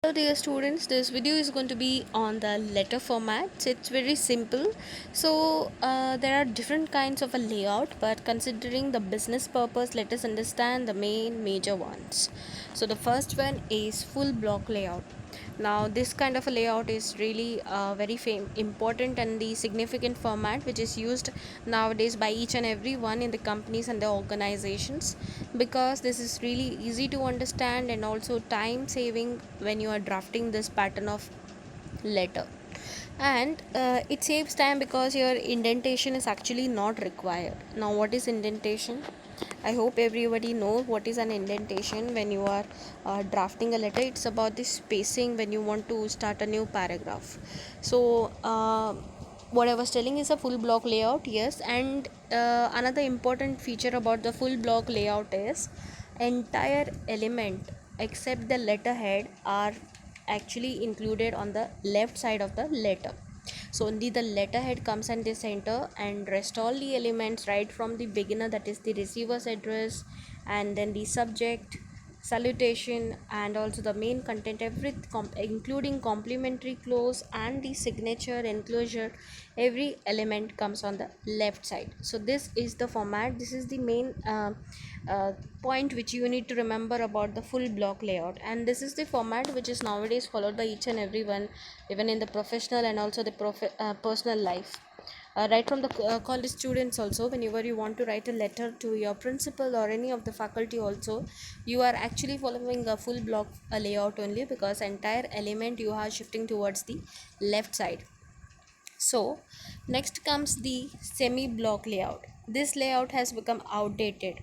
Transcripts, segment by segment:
Hello dear students, this video is going to be on the letter formats. It's very simple. There are different kinds of a layout, but considering the business purpose, let us understand the main major ones. So the first one is full block layout. Now this kind of a layout is really very important and the significant format which is used nowadays by each and every one in the companies and the organizations, because this is really easy to understand and also time saving when you are drafting this pattern of letter. And it saves time because your indentation is actually not required. Now what is indentation? I hope everybody knows what is an indentation. When you are drafting a letter, it's about the spacing when you want to start a new paragraph. What I was telling is a full block layout, yes. And another important feature about the full block layout is entire element except the letterhead are actually included on the left side of the letter. So only the letterhead comes in the center, and rest all the elements right from the beginner, that is the receiver's address, and then the subject, salutation, and also the main content, including complimentary clause and the signature enclosure, every element comes on the left side. So this is the format. This is the main uh, point which you need to remember about the full block layout, and this is the format which is nowadays followed by each and everyone, even in the professional and also the personal life. Right from the college students also, whenever you want to write a letter to your principal or any of the faculty also, you are actually following a full block layout only, because entire element you are shifting towards the left side. So next comes the semi block layout. This layout has become outdated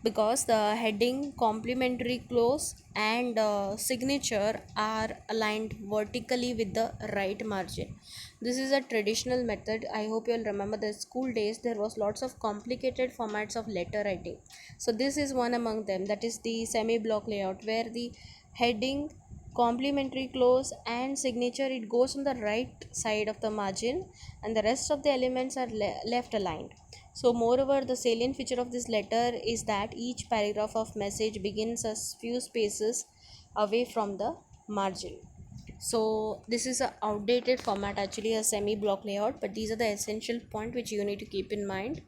because the heading, complementary clause, and signature are aligned vertically with the right margin. This is a traditional method. I hope you'll remember the school days. There was lots of complicated formats of letter writing. So this is one among them. That is the semi block layout, where the heading, complementary clause, and signature, it goes on the right side of the margin, and the rest of the elements are left aligned. So moreover, the salient feature of this letter is that each paragraph of message begins a few spaces away from the margin. So this is a outdated format, actually a semi block layout, but these are the essential point which you need to keep in mind.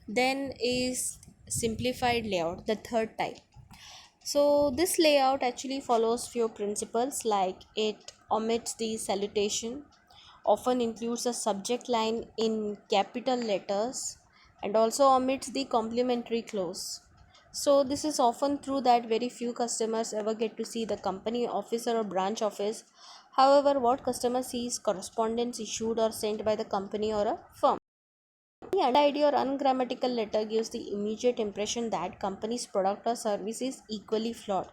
Then is simplified layout, the third type. So this layout actually follows few principles, like it omits the salutation, often includes a subject line in capital letters, and also omits the complementary clause. So this is often true that very few customers ever get to see the company officer or branch office. However, what customer sees correspondence issued or sent by the company or a firm. Any untidy or ungrammatical letter gives the immediate impression that company's product or service is equally flawed.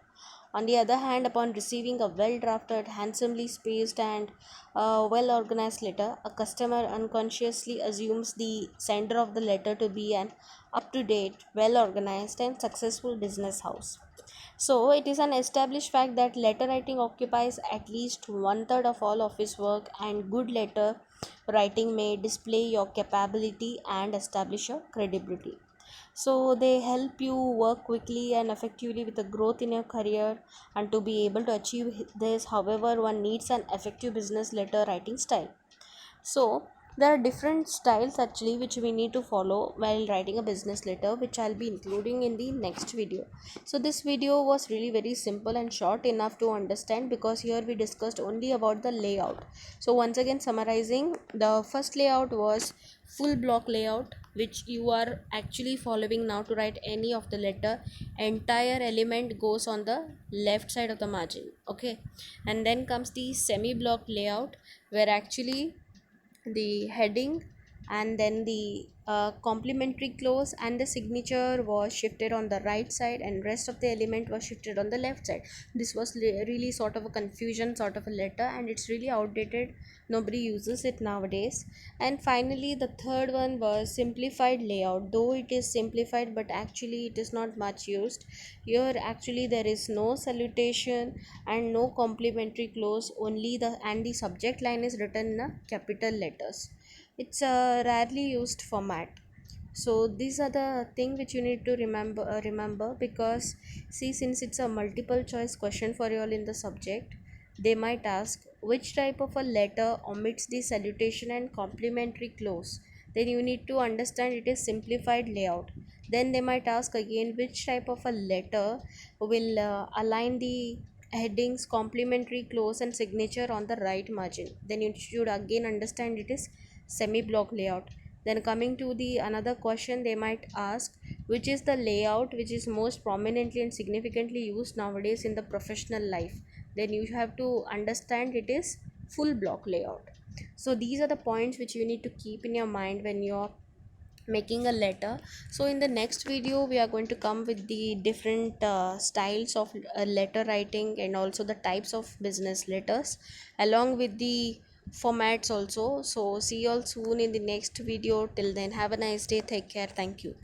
On the other hand, upon receiving a well drafted, handsomely spaced, and well organized letter, a customer unconsciously assumes the sender of the letter to be an up to date, well organized, and successful business house. So, it is an established fact that letter writing occupies at least one third of all office work, and good letter writing may display your capability and establish your credibility. So, they help you work quickly and effectively with the growth in your career, and to be able to achieve this, however, one needs an effective business letter writing style. So there are different styles actually which we need to follow while writing a business letter, which I'll be including in the next video. So this video was really very simple and short enough to understand, because here we discussed only about the layout. So once again summarizing, the first layout was full block layout, which you are actually following now to write any of the letter. Entire element goes on the left side of the margin, okay. And then comes the semi block layout, where actually the heading, and then the complementary clause and the signature was shifted on the right side, and rest of the element was shifted on the left side. This was really sort of a confusion sort of a letter, and it's really outdated. Nobody uses it nowadays. And finally, the third one was simplified layout. Though it is simplified, but actually it is not much used. Here actually there is no salutation and no complementary clause, only the subject line is written in a capital letters. It's a rarely used format. So these are the thing which you need to remember, because see, since it's a multiple choice question for you all in the subject, They might ask which type of a letter omits the salutation and complimentary clause. Then you need to understand it is simplified layout. Then they might ask again which type of a letter will align the headings, complimentary clause, and signature on the right margin. Then you should again understand it is semi block layout. Then coming to the another question, they might ask which is the layout which is most prominently and significantly used nowadays in the professional life. Then you have to understand it is full block layout. So these are the points which you need to keep in your mind when you're making a letter. So in the next video we are going to come with the different styles of letter writing and also the types of business letters along with the formats also. So see you all soon in the next video. Till then, have a nice day. Take care. Thank you.